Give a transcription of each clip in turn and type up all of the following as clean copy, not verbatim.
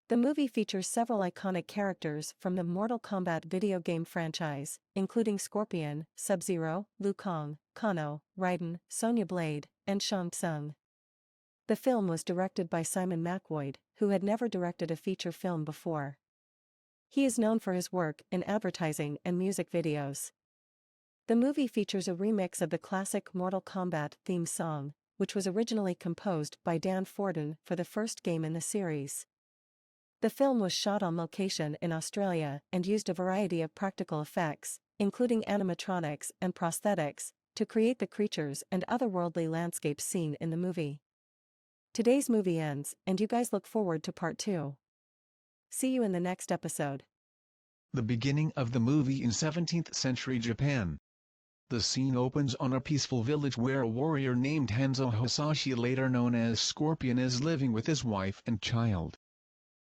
The movie features several iconic characters from the Mortal Kombat video game franchise, including Scorpion, Sub-Zero, Liu Kang, Kano, Raiden, Sonya Blade, and Shang Tsung. The film was directed by Simon McWoyd, who had never directed a feature film before. He is known for his work in advertising and music videos. The movie features a remix of the classic Mortal Kombat theme song, which was originally composed by Dan Forden for the first game in the series. The film was shot on location in Australia and used a variety of practical effects, including animatronics and prosthetics, to create the creatures and otherworldly landscapes seen in the movie. Today's movie ends, and you guys look forward to part 2. See you in the next episode. The beginning of the movie in 17th century Japan. The scene opens on a peaceful village where a warrior named Hanzo Hasashi, later known as Scorpion, is living with his wife and child.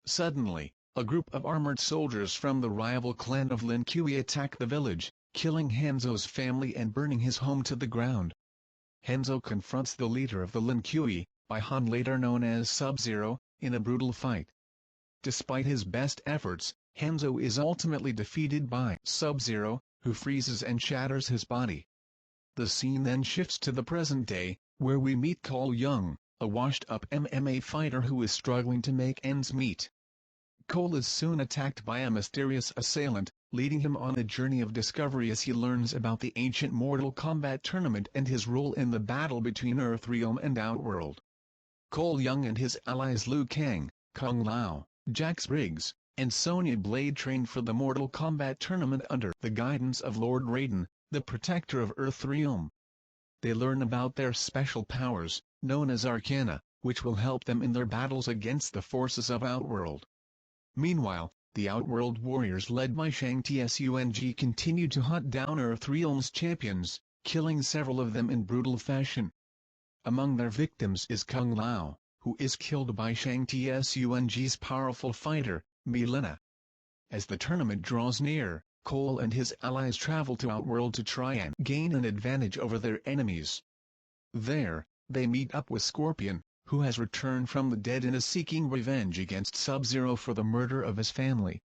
Suddenly, a group of armored soldiers from the rival clan of Lin Kui attack the village, killing Hanzo's family and burning his home to the ground. Hanzo confronts the leader of the Lin Kui, Han, later known as Sub-Zero, in a brutal fight. Despite his best efforts, Hanzo is ultimately defeated by Sub-Zero, who freezes and shatters his body. The scene then shifts to the present day, where we meet Cole Young, a washed-up MMA fighter who is struggling to make ends meet. Cole is soon attacked by a mysterious assailant, leading him on a journey of discovery as he learns about the ancient Mortal Kombat tournament and his role in the battle between Earthrealm and Outworld. Cole Young and his allies Liu Kang, Kung Lao, Jax Briggs, and Sonya Blade train for the Mortal Kombat tournament under the guidance of Lord Raiden, the protector of Earthrealm. They learn about their special powers, known as Arcana, which will help them in their battles against the forces of Outworld. Meanwhile, the Outworld warriors led by Shang Tsung continue to hunt down Earthrealm's champions, killing several of them in brutal fashion. Among their victims is Kung Lao, who is killed by Shang Tsung's powerful fighter, Mileena. As the tournament draws near, Cole and his allies travel to Outworld to try and gain an advantage over their enemies. There, they meet up with Scorpion, who has returned from the dead and is seeking revenge against Sub-Zero for the murder of his family.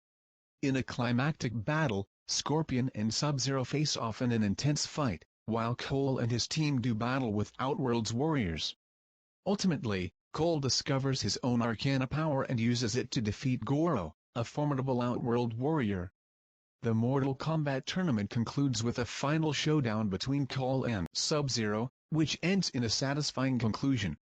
In a climactic battle, Scorpion and Sub-Zero face off in an intense fight, while Cole and his team do battle with Outworld's warriors. Ultimately, Cole discovers his own Arcana power and uses it to defeat Goro, a formidable Outworld warrior. The Mortal Kombat tournament concludes with a final showdown between Cole and Sub-Zero, which ends in a satisfying conclusion.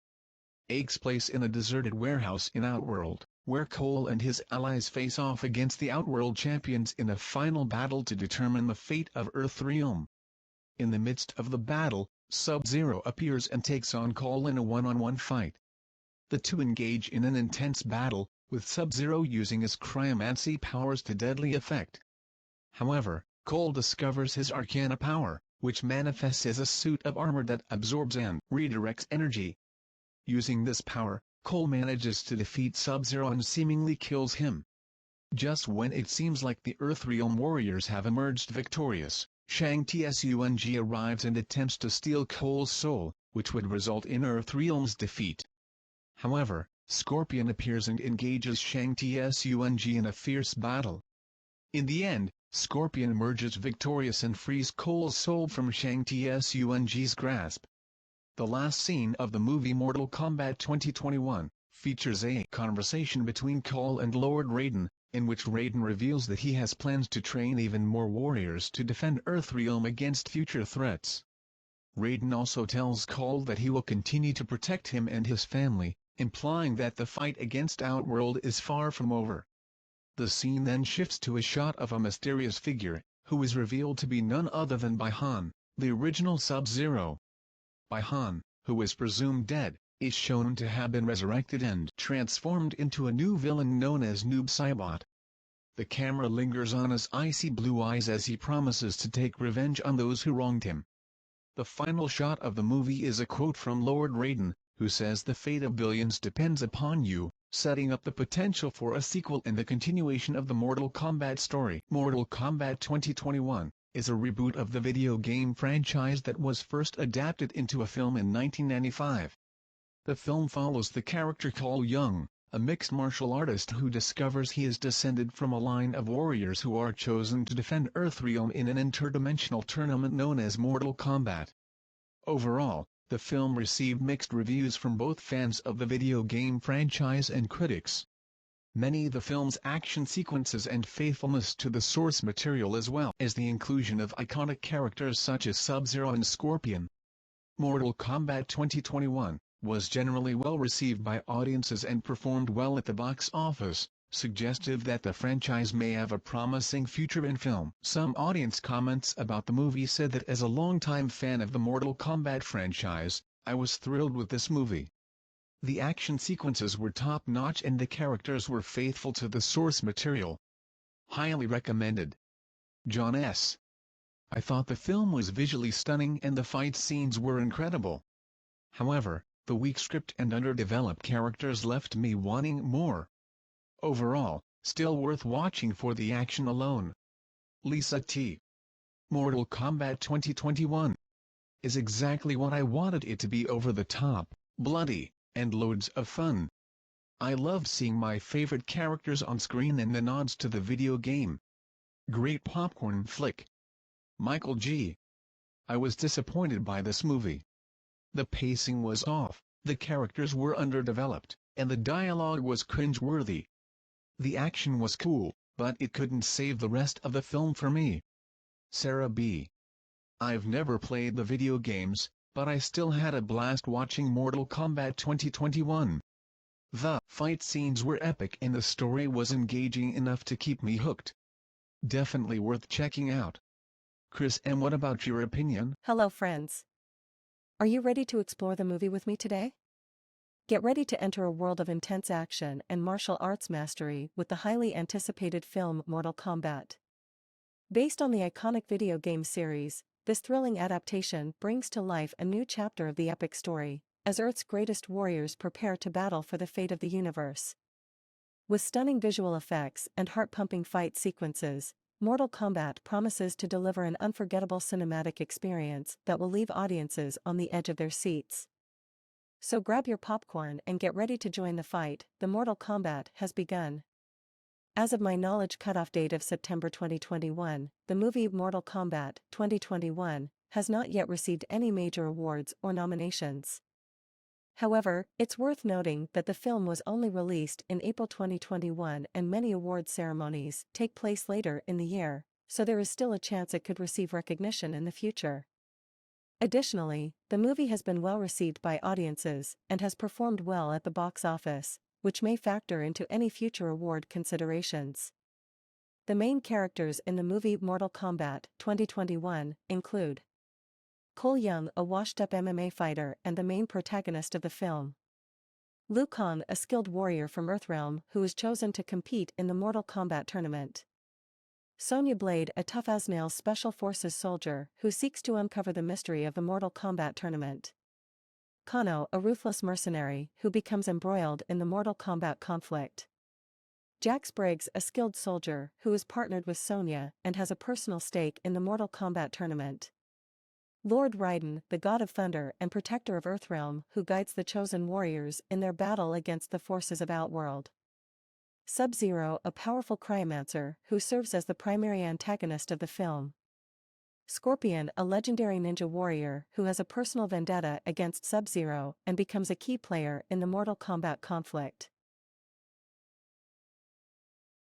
Takes place in a deserted warehouse in Outworld, where Cole and his allies face off against the Outworld champions in a final battle to determine the fate of Earthrealm. In the midst of the battle, Sub-Zero appears and takes on Cole in a one-on-one fight. The two engage in an intense battle, with Sub-Zero using his cryomancy powers to deadly effect. However, Cole discovers his Arcana power, which manifests as a suit of armor that absorbs and redirects energy. Using this power, Cole manages to defeat Sub-Zero and seemingly kills him. Just when it seems like the Earthrealm warriors have emerged victorious, Shang Tsung arrives and attempts to steal Cole's soul, which would result in Earthrealm's defeat. However, Scorpion appears and engages Shang Tsung in a fierce battle. In the end, Scorpion emerges victorious and frees Cole's soul from Shang Tsung's grasp. The last scene of the movie Mortal Kombat 2021 features a conversation between Cole and Lord Raiden, in which Raiden reveals that he has plans to train even more warriors to defend Earthrealm against future threats. Raiden also tells Cole that he will continue to protect him and his family, implying that the fight against Outworld is far from over. The scene then shifts to a shot of a mysterious figure, who is revealed to be none other than Han, the original Sub-Zero. Han, who is presumed dead, is shown to have been resurrected and transformed into a new villain known as Noob Saibot. The camera lingers on his icy blue eyes as he promises to take revenge on those who wronged him. The final shot of the movie is a quote from Lord Raiden, who says the fate of billions depends upon you, setting up the potential for a sequel and the continuation of the Mortal Kombat story. Mortal Kombat 2021 is a reboot of the video game franchise that was first adapted into a film in 1995. The film follows the character Cole Young, a mixed martial artist who discovers he is descended from a line of warriors who are chosen to defend Earthrealm in an interdimensional tournament known as Mortal Kombat. Overall, the film received mixed reviews from both fans of the video game franchise and critics. Many of the film's action sequences and faithfulness to the source material as well as the inclusion of iconic characters such as Sub-Zero and Scorpion. Mortal Kombat 2021 was generally well received by audiences and performed well at the box office, suggestive that the franchise may have a promising future in film. Some audience comments about the movie said that as a longtime fan of the Mortal Kombat franchise, I was thrilled with this movie. The action sequences were top-notch and the characters were faithful to the source material. Highly recommended. John S. I thought the film was visually stunning and the fight scenes were incredible. However, the weak script and underdeveloped characters left me wanting more. Overall, still worth watching for the action alone. Lisa T. Mortal Kombat 2021 is exactly what I wanted it to be: over the top, bloody, and loads of fun. I loved seeing my favorite characters on screen and the nods to the video game. Great popcorn flick. Michael G. I was disappointed by this movie. The pacing was off, the characters were underdeveloped, and the dialogue was cringe-worthy. The action was cool, but it couldn't save the rest of the film for me. Sarah B. I've never played the video games, but I still had a blast watching Mortal Kombat 2021. The fight scenes were epic and the story was engaging enough to keep me hooked. Definitely worth checking out. Chris, and what about your opinion? Hello friends. Are you ready to explore the movie with me today? Get ready to enter a world of intense action and martial arts mastery with the highly anticipated film Mortal Kombat. Based on the iconic video game series, this thrilling adaptation brings to life a new chapter of the epic story, as Earth's greatest warriors prepare to battle for the fate of the universe. With stunning visual effects and heart-pumping fight sequences, Mortal Kombat promises to deliver an unforgettable cinematic experience that will leave audiences on the edge of their seats. So grab your popcorn and get ready to join the fight. The Mortal Kombat has begun. As of my knowledge cutoff date of September 2021, the movie Mortal Kombat 2021 has not yet received any major awards or nominations. However, it's worth noting that the film was only released in April 2021 and many award ceremonies take place later in the year, so there is still a chance it could receive recognition in the future. Additionally, the movie has been well received by audiences and has performed well at the box office, which may factor into any future award considerations. The main characters in the movie Mortal Kombat 2021 include Cole Young, a washed-up MMA fighter and the main protagonist of the film. Liu Kang, a skilled warrior from Earthrealm who is chosen to compete in the Mortal Kombat tournament. Sonya Blade, a tough-as-nails Special Forces soldier who seeks to uncover the mystery of the Mortal Kombat tournament. Kano, a ruthless mercenary who becomes embroiled in the Mortal Kombat conflict. Jax Briggs, a skilled soldier who is partnered with Sonya and has a personal stake in the Mortal Kombat tournament. Lord Raiden, the god of thunder and protector of Earthrealm who guides the chosen warriors in their battle against the forces of Outworld. Sub-Zero, a powerful cryomancer who serves as the primary antagonist of the film. Scorpion, a legendary ninja warrior who has a personal vendetta against Sub-Zero and becomes a key player in the Mortal Kombat conflict.